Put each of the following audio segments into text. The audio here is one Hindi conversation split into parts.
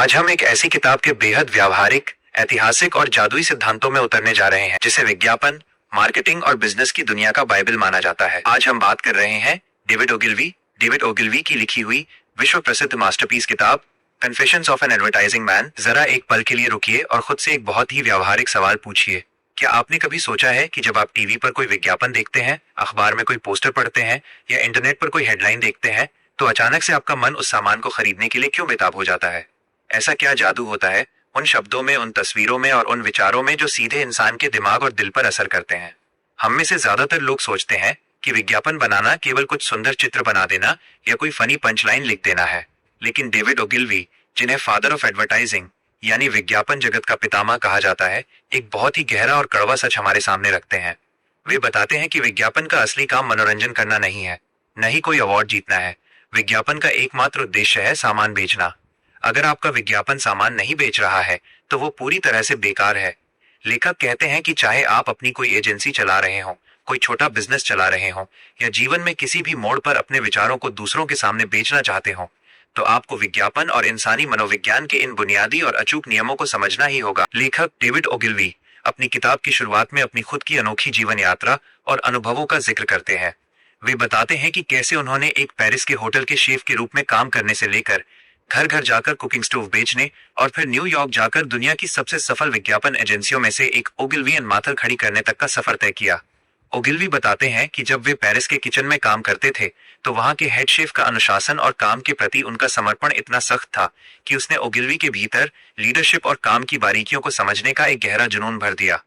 आज हम एक ऐसी किताब के बेहद व्यावहारिक, ऐतिहासिक और जादुई सिद्धांतों में उतरने जा रहे हैं जिसे विज्ञापन, मार्केटिंग और बिजनेस की दुनिया का बाइबल माना जाता है। आज हम बात कर रहे हैं डेविड ओगिलवी की लिखी हुई विश्व प्रसिद्ध मास्टरपीस किताब confessions of N advertising man. जरा एक पल के लिए रुकिए और खुद से एक बहुत ही व्यावहारिक सवाल पूछिए। क्या आपने कभी सोचा है कि जब आप टीवी पर कोई विज्ञापन देखते हैं, अखबार में कोई पोस्टर पढ़ते हैं या इंटरनेट पर कोई हेडलाइन देखते हैं, तो अचानक से आपका मन उस सामान को खरीदने के लिए क्यों बेताब हो जाता है? ऐसा क्या जादू होता है उन शब्दों में, उन तस्वीरों में और उन विचारों में जो सीधे इंसान के दिमाग और दिल पर असर करते हैं? हम में से ज्यादातर लोग सोचते हैं कि विज्ञापन बनाना केवल कुछ सुंदर चित्र बना देना या कोई फनी पंचलाइन लिख देना है, लेकिन डेविड ओगिलवी, जिन्हें फादर ऑफ एडवर्टाइजिंग यानी विज्ञापन जगत का पितामह कहा जाता है, एक बहुत ही गहरा और कड़वा सच हमारे सामने रखते हैं। वे बताते हैं कि विज्ञापन का असली काम मनोरंजन करना नहीं है, न ही कोई अवार्ड जीतना है। विज्ञापन का एकमात्र उद्देश्य है सामान बेचना। अगर आपका विज्ञापन सामान नहीं बेच रहा है तो वो पूरी तरह से बेकार है। लेखक कहते हैं कि चाहे आप अपनी कोई एजेंसी चला रहे हो, कोई छोटा बिजनेस चला रहे हो या जीवन में किसी भी मोड़ पर अपने विचारों को दूसरों के सामने बेचना चाहते हो, तो आपको विज्ञापन और इंसानी मनोविज्ञान के इन बुनियादी और अचूक नियमों को समझना ही होगा। लेखक डेविड ओगिलवी अपनी किताब की शुरुआत में अपनी खुद की अनोखी जीवन यात्रा और अनुभवों का जिक्र करते हैं। वे बताते हैं कि कैसे उन्होंने एक पेरिस के होटल के शेफ के रूप में काम करने से लेकर घर घर जाकर कुकिंग स्टोव बेचने और फिर न्यूयॉर्क जाकर दुनिया की सबसे सफल विज्ञापन एजेंसियों में से एक ओगिलवी एंड माथर खड़ी करने तक का सफर तय किया। ओगिलवी बताते हैं कि जब वे पेरिस के किचन में काम करते थे तो वहां के हेड शेफ का अनुशासन और काम के प्रति उनका समर्पण इतना सख्त था कि उसने ओगिलवी के भीतर लीडरशिप और काम की बारीकियों को समझने का एक गहरा जुनून भर दिया।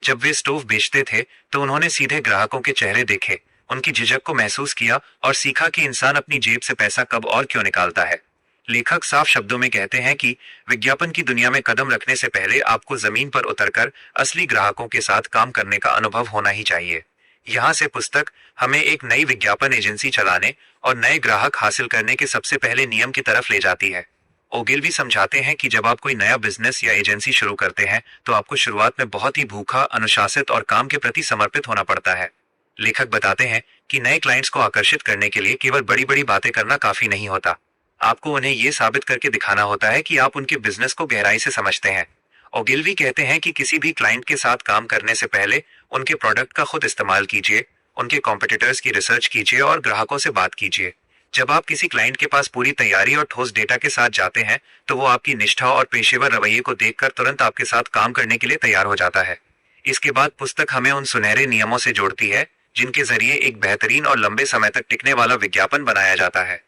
जब वे स्टोव बेचते थे तो उन्होंने सीधे ग्राहकों के चेहरे देखे, उनकी झिझक को महसूस किया और सीखा कि इंसान अपनी जेब से पैसा कब और क्यों निकालता है। लेखक साफ शब्दों में कहते हैं कि विज्ञापन की दुनिया में कदम रखने से पहले आपको जमीन पर उतरकर असली ग्राहकों के साथ काम करने का अनुभव होना ही चाहिए। यहाँ से पुस्तक हमें एक नई विज्ञापन एजेंसी चलाने और नए ग्राहक हासिल करने के सबसे पहले नियम की तरफ ले जाती है। ओगिलवी समझाते हैं कि जब आप कोई नया बिजनेस या एजेंसी शुरू करते हैं तो आपको शुरुआत में बहुत ही भूखा, अनुशासित और काम के प्रति समर्पित होना पड़ता है। लेखक बताते हैं कि नए क्लाइंट्स को आकर्षित करने के लिए केवल बड़ी बड़ी बातें करना काफी नहीं होता। आपको उन्हें ये साबित करके दिखाना होता है कि आप उनके बिजनेस को गहराई से समझते हैं। ओगिलवी कहते हैं कि किसी भी क्लाइंट के साथ काम करने से पहले उनके प्रोडक्ट का खुद इस्तेमाल कीजिए, उनके कॉम्पिटिटर्स की रिसर्च कीजिए और ग्राहकों से बात कीजिए। जब आप किसी क्लाइंट के पास पूरी तैयारी और ठोस डेटा के साथ जाते हैं तो वो आपकी निष्ठा और पेशेवर रवैये को देखकर तुरंत आपके साथ काम करने के लिए तैयार हो जाता है। इसके बाद पुस्तक हमें उन सुनहरे नियमों से जोड़ती है जिनके जरिए एक बेहतरीन और लंबे समय तक टिकने वाला विज्ञापन बनाया जाता है।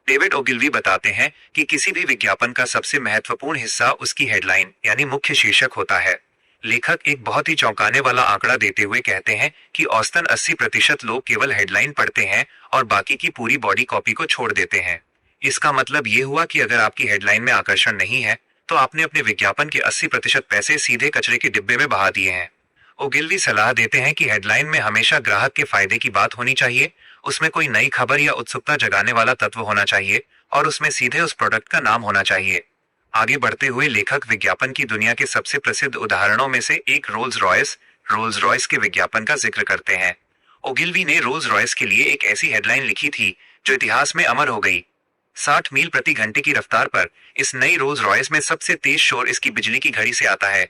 डेविड ओगिलवी बताते हैं कि किसी भी विज्ञापन का सबसे महत्वपूर्ण हिस्सा उसकी हेडलाइन यानी मुख्य शीर्षक होता है। लेखक एक बहुत ही चौंकाने वाला आंकड़ा देते हुए कहते हैं कि औसतन 80% लोग केवल हेडलाइन पढ़ते हैं और बाकी की पूरी बॉडी कॉपी को छोड़ देते हैं। इसका मतलब ये हुआ कि अगर आपकी हेडलाइन में आकर्षण नहीं है तो आपने अपने विज्ञापन के 80% पैसे सीधे कचरे के डिब्बे में बहा दिए हैं। ओगिलवी सलाह देते हैं कि हेडलाइन में हमेशा ग्राहक के फायदे की बात होनी चाहिए, उसमें कोई नई खबर या उत्सुकता जगाने वाला तत्व होना चाहिए और उसमें सीधे उस प्रोडक्ट का नाम होना चाहिए। आगे बढ़ते हुए लेखक विज्ञापन की दुनिया के सबसे प्रसिद्ध उदाहरणों में से एक रोल्स रॉयस के विज्ञापन का जिक्र करते हैं। ओगिलवी ने रोल्स रॉयस के लिए एक ऐसी हेडलाइन लिखी थी जो इतिहास में अमर हो गई। 60 मील प्रति घंटे की रफ्तार पर इस नई रोल्स रॉयस में सबसे तेज शोर इसकी बिजली की घड़ी से आता है।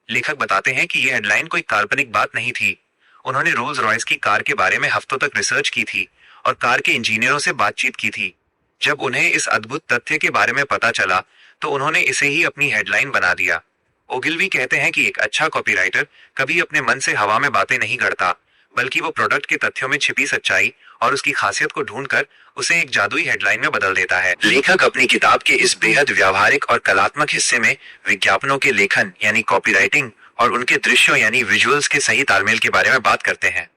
लेखक बताते हैं कि यह हेडलाइन कोई काल्पनिक बात नहीं थी। उन्होंने रोल्स रॉयस की कार के बारे में हफ्तों तक रिसर्च की थी और कार के इंजीनियरों से बातचीत की थी। जब उन्हें इस अद्भुत तथ्य के बारे में पता चला तो उन्होंने इसे ही अपनी हेडलाइन बना दिया। ओगिलवी कहते हैं कि एक अच्छा कॉपीराइटर कभी अपने मन से हवा में बातें नहीं गढ़ता, बल्कि वो प्रोडक्ट के तथ्यों में छिपी सच्चाई और उसकी खासियत को ढूंढकर उसे एक जादुई हेडलाइन में बदल देता है। लेखक अपनी किताब के इस बेहद व्यावहारिक और कलात्मक हिस्से में विज्ञापनों के लेखन यानी कॉपीराइटिंग और उनके दृश्यों यानी विजुअल्स के सही तालमेल के बारे में बात करते हैं।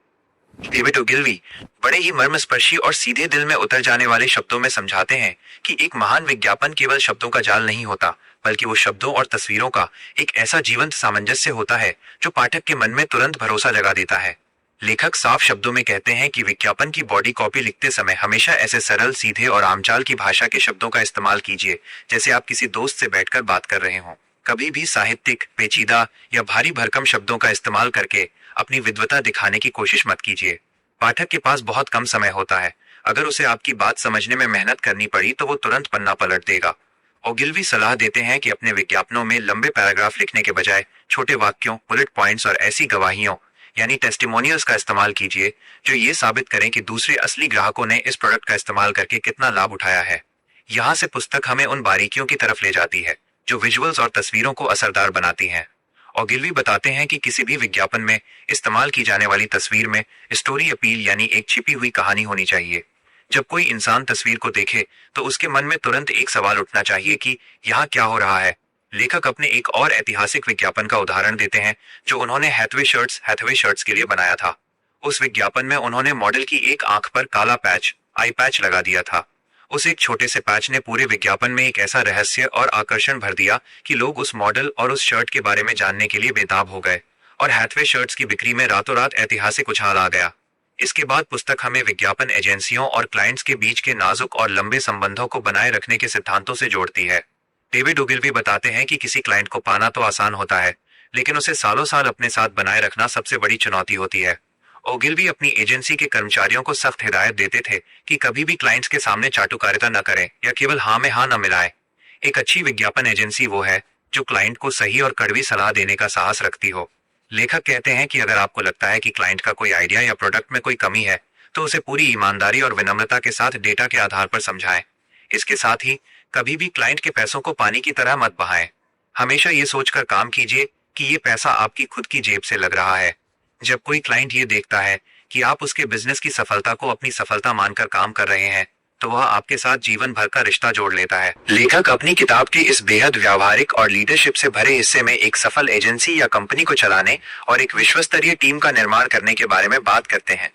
डेविड ओगिलवी बड़े ही मर्मस्पर्शी और सीधे दिल में उतर जाने वाले शब्दों में समझाते हैं कि एक महान विज्ञापन केवल शब्दों का जाल नहीं होता, बल्कि वो शब्दों और तस्वीरों का एक ऐसा जीवंत सामंजस्य होता है जो पाठक के मन में तुरंत भरोसा जगा देता है। लेखक साफ शब्दों में कहते हैं कि विज्ञापन की बॉडी कॉपी लिखते समय हमेशा ऐसे सरल, सीधे और आमचाल की भाषा के शब्दों का इस्तेमाल कीजिए जैसे आप किसी दोस्त से बैठकर बात कर रहे हों। कभी भी साहित्यिक, पेचीदा या भारी भरकम शब्दों का इस्तेमाल करके अपनी विद्वता दिखाने की कोशिश मत कीजिए। पाठक के पास बहुत कम समय होता है। अगर उसे आपकी बात समझने में मेहनत करनी पड़ी तो वो तुरंत पन्ना पलट देगा। ओगिलवी सलाह देते हैं कि अपने विज्ञापनों में लंबे पैराग्राफ लिखने के बजाय छोटे वाक्यों, बुलेट पॉइंट्स और ऐसी गवाहियों यानी टेस्टिमोनियल्स का इस्तेमाल कीजिए जो ये साबित करें कि दूसरे असली ग्राहकों ने इस प्रोडक्ट का इस्तेमाल करके कितना लाभ उठाया है। यहाँ से पुस्तक हमें उन बारीकियों की तरफ ले जाती है जो विजुअल्स और तस्वीरों को असरदार बनाती हैं। ओगिलवी बताते हैं कि किसी भी विज्ञापन में इस्तेमाल की जाने वाली तस्वीर में स्टोरी अपील यानी एक छिपी हुई कहानी होनी चाहिए। जब कोई इंसान तस्वीर को देखे तो उसके मन में तुरंत एक सवाल उठना चाहिए कि यहाँ क्या हो रहा है। लेखक अपने एक और ऐतिहासिक विज्ञापन का उदाहरण देते हैं जो उन्होंने हैथवे शर्ट्स के लिए बनाया था। उस विज्ञापन में उन्होंने मॉडल की एक आंख पर काला पैच, आई पैच लगा दिया था। उस एक छोटे से पैच ने पूरे विज्ञापन में एक ऐसा रहस्य और आकर्षण भर दिया कि लोग उस मॉडल और उस शर्ट के बारे में जानने के लिए बेताब हो गए और हैथवे शर्ट्स की बिक्री में रातों रात ऐतिहासिक उछाल आ गया। इसके बाद पुस्तक हमें विज्ञापन एजेंसियों और क्लाइंट्स के बीच के नाजुक और लंबे संबंधों को बनाए रखने के सिद्धांतों से जोड़ती है। डेविड ओगिलवी बताते हैं कि किसी क्लाइंट को पाना तो आसान होता है, लेकिन उसे सालों साल अपने साथ बनाए रखना सबसे बड़ी चुनौती होती है। ओगिलवी अपनी एजेंसी के कर्मचारियों को सख्त हिदायत देते थे कि कभी भी क्लाइंट्स के सामने चाटुकारिता न करें या केवल हाँ में हाँ न मिलाएं। एक अच्छी विज्ञापन एजेंसी वो है जो क्लाइंट को सही और कड़वी सलाह देने का साहस रखती हो। लेखक कहते हैं कि अगर आपको लगता है कि क्लाइंट का कोई आइडिया या प्रोडक्ट में कोई कमी है तो उसे पूरी ईमानदारी और विनम्रता के साथ डेटा के आधार पर समझाएं। इसके साथ ही कभी भी क्लाइंट के पैसों को पानी की तरह मत बहाएं। हमेशा ये सोचकर काम कीजिए कि ये पैसा आपकी खुद की जेब से लग रहा है। जब कोई क्लाइंट ये देखता है कि आप उसके बिजनेस की सफलता को अपनी सफलता मानकर काम कर रहे हैं तो वह आपके साथ जीवन भर का रिश्ता जोड़ लेता है। लेखक अपनी किताब के इस बेहद व्यावहारिक और लीडरशिप से भरे हिस्से में एक सफल एजेंसी या कंपनी को चलाने और एक विश्वस्तरीय टीम का निर्माण करने के बारे में बात करते हैं।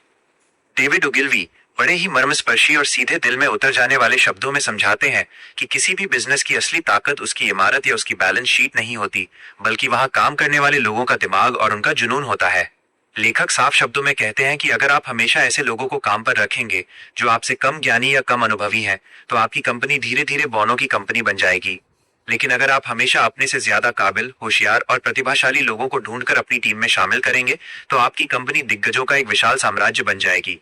डेविड ओगिलवी बड़े ही मर्मस्पर्शी और सीधे दिल में उतर जाने वाले शब्दों में समझाते हैं कि किसी भी बिजनेस की असली ताकत उसकी इमारत या उसकी बैलेंस शीट नहीं होती, बल्कि वहां काम करने वाले लोगों का दिमाग और उनका जुनून होता है। लेखक साफ शब्दों में कहते हैं कि अगर आप हमेशा ऐसे लोगों को काम पर रखेंगे जो आपसे कम ज्ञानी या कम अनुभवी हैं, तो आपकी कंपनी धीरे धीरे बौनों की कंपनी बन जाएगी। लेकिन अगर आप हमेशा अपने से ज्यादा काबिल, होशियार और प्रतिभाशाली लोगों को ढूंढकर अपनी टीम में शामिल करेंगे तो आपकी कंपनी दिग्गजों का एक विशाल साम्राज्य बन जाएगी।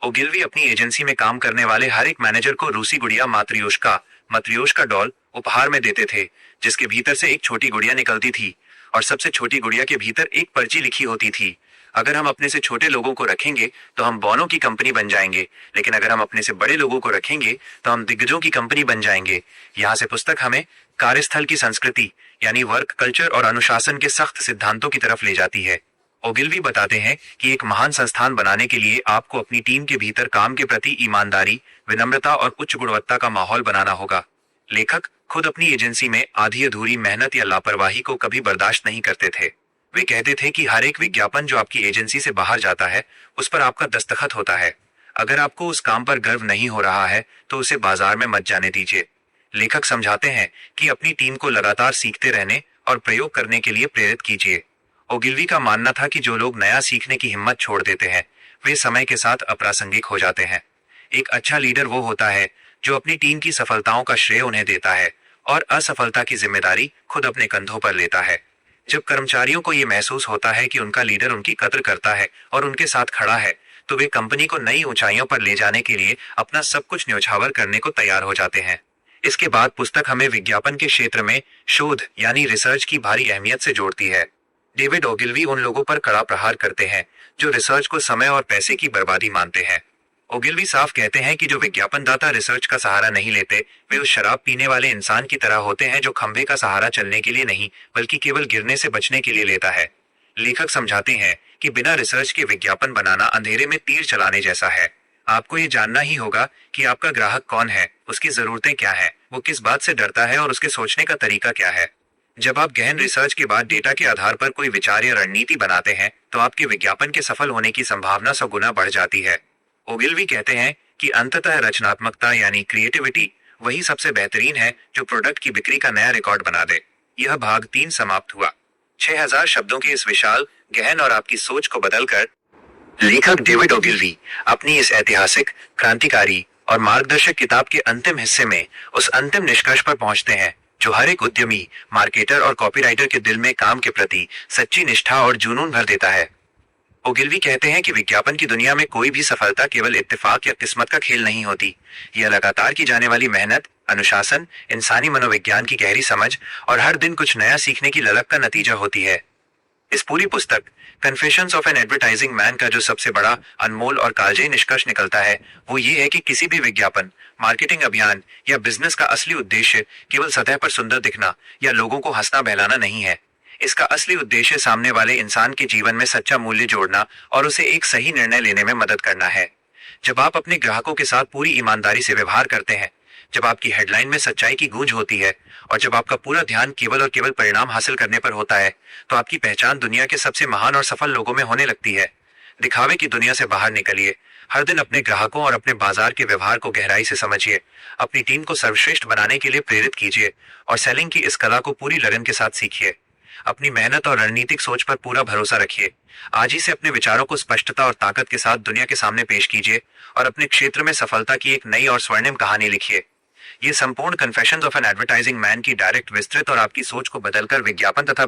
ओगिलवी अपनी एजेंसी में काम करने वाले हर एक मैनेजर को रूसी गुड़िया मात्रियोश्का डॉल उपहार में देते थे, जिसके भीतर से एक छोटी गुड़िया निकलती थी और सबसे छोटी गुड़िया के भीतर एक पर्ची लिखी होती थी। अगर हम अपने से छोटे लोगों को रखेंगे तो हम बौनों की कंपनी बन जाएंगे, लेकिन अगर हम अपने से बड़े लोगों को रखेंगे तो हम दिग्गजों की कंपनी बन जाएंगे। यहाँ से पुस्तक हमें कार्यस्थल की संस्कृति यानी वर्क कल्चर और अनुशासन के सख्त सिद्धांतों की तरफ ले जाती है। ओगिलवी बताते हैं कि एक महान संस्थान बनाने के लिए आपको अपनी टीम के भीतर काम के प्रति ईमानदारी, विनम्रता और उच्च गुणवत्ता का माहौल बनाना होगा। लेखक खुद अपनी एजेंसी में आधी अधूरी मेहनत या लापरवाही को कभी बर्दाश्त नहीं करते थे। वे कहते थे कि हर एक विज्ञापन जो आपकी एजेंसी से बाहर जाता है उस पर आपका दस्तखत होता है। अगर आपको उस काम पर गर्व नहीं हो रहा है तो उसे बाजार में मत जाने दीजिए। लेखक समझाते हैं कि अपनी टीम को लगातार सीखते रहने और प्रयोग करने के लिए प्रेरित कीजिए। ओगिलवी का मानना था कि जो लोग नया सीखने की हिम्मत छोड़ देते हैं वे समय के साथ अप्रासंगिक हो जाते हैं। एक अच्छा लीडर वो होता है जो अपनी टीम की सफलताओं का श्रेय उन्हें देता है और असफलता की जिम्मेदारी खुद अपने कंधों पर लेता है। जब कर्मचारियों को ये महसूस होता है कि उनका लीडर उनकी कद्र करता है और उनके साथ खड़ा है तो वे कंपनी को नई ऊंचाइयों पर ले जाने के लिए अपना सब कुछ न्योछावर करने को तैयार हो जाते हैं। इसके बाद पुस्तक हमें विज्ञापन के क्षेत्र में शोध यानी रिसर्च की भारी अहमियत से जोड़ती है। डेविड ओगिलवी उन लोगों पर कड़ा प्रहार करते हैं जो रिसर्च को समय और पैसे की बर्बादी मानते हैं। ओगिलवी साफ कहते हैं कि जो विज्ञापनदाता रिसर्च का सहारा नहीं लेते वे उस शराब पीने वाले इंसान की तरह होते हैं जो खंभे का सहारा चलने के लिए नहीं बल्कि केवल गिरने से बचने के लिए लेता है। लेखक समझाते हैं कि बिना रिसर्च के विज्ञापन बनाना अंधेरे में तीर चलाने जैसा है। आपको ये जानना ही होगा कि आपका ग्राहक कौन है, उसकी जरूरतें क्या है, वो किस बात से डरता है और उसके सोचने का तरीका क्या है। जब आप गहन रिसर्च के बाद डेटा के आधार पर कोई विचार या रणनीति बनाते हैं तो आपके विज्ञापन के सफल होने की संभावना 100 गुना बढ़ जाती है। ओगिलवी कहते हैं कि अंततः रचनात्मकता यानी क्रिएटिविटी वही सबसे बेहतरीन है जो प्रोडक्ट की बिक्री का नया रिकॉर्ड बना दे। यह भाग 3 समाप्त हुआ। 6000 शब्दों के इस विशाल, गहन और आपकी सोच को बदलकर लेखक डेविड ओगिलवी अपनी इस ऐतिहासिक, क्रांतिकारी और मार्गदर्शक किताब के अंतिम हिस्से में उस अंतिम निष्कर्ष पर पहुंचते हैं जो हर एक उद्यमी, मार्केटर और कॉपीराइटर के दिल में काम के प्रति सच्ची निष्ठा और जुनून भर देता है। ओगिलवी कहते हैं कि विज्ञापन की दुनिया में कोई भी सफलता केवल इत्तेफाक या किस्मत का खेल नहीं होती। यह लगातार की जाने वाली मेहनत, अनुशासन इंसानी मनोविज्ञान की गहरी समझ और हर दिन कुछ नया सीखने की ललक का नतीजा होती है। इस पूरी पुस्तक confessions of N advertising man का जो सबसे बड़ा अनमोल और कालजयी निष्कर्ष निकलता है वो ये है कि किसी भी विज्ञापन, मार्केटिंग अभियान या बिजनेस का असली उद्देश्य केवल सतह पर सुंदर दिखना या लोगों को हंसना बहलाना नहीं है। इसका असली उद्देश्य सामने वाले इंसान के जीवन में सच्चा मूल्य जोड़ना और उसे एक सही निर्णय लेने में मदद करना है। जब आप अपने ग्राहकों के साथ पूरी ईमानदारी से व्यवहार करते हैं, जब आपकी हेडलाइन में सच्चाई की गूंज होती है और जब आपका पूरा ध्यान केवल और केवल परिणाम हासिल करने पर होता है, तो आपकी पहचान दुनिया के सबसे महान और सफल लोगों में होने लगती है। दिखावे की दुनिया से बाहर निकलिए। हर दिन अपने ग्राहकों और अपने बाजार के व्यवहार को गहराई से समझिए। अपनी टीम को सर्वश्रेष्ठ बनाने के लिए प्रेरित कीजिए और सेलिंग की इस कला को पूरी लगन के साथ सीखिए। अपनी मेहनत और रणनीतिक सोच पर पूरा भरोसा रखिए। आज ही से अपने विचारों को स्पष्टता और ताकत के साथ दुनिया के सामने पेश कीजिए और अपने क्षेत्र में सफलता की एक नई और स्वर्णिम कहानी लिखिए। ये संपूर्ण confessions of N advertising man की डायरेक्ट विस्तृत और आपकी सोच को बदलकर विज्ञापन तथा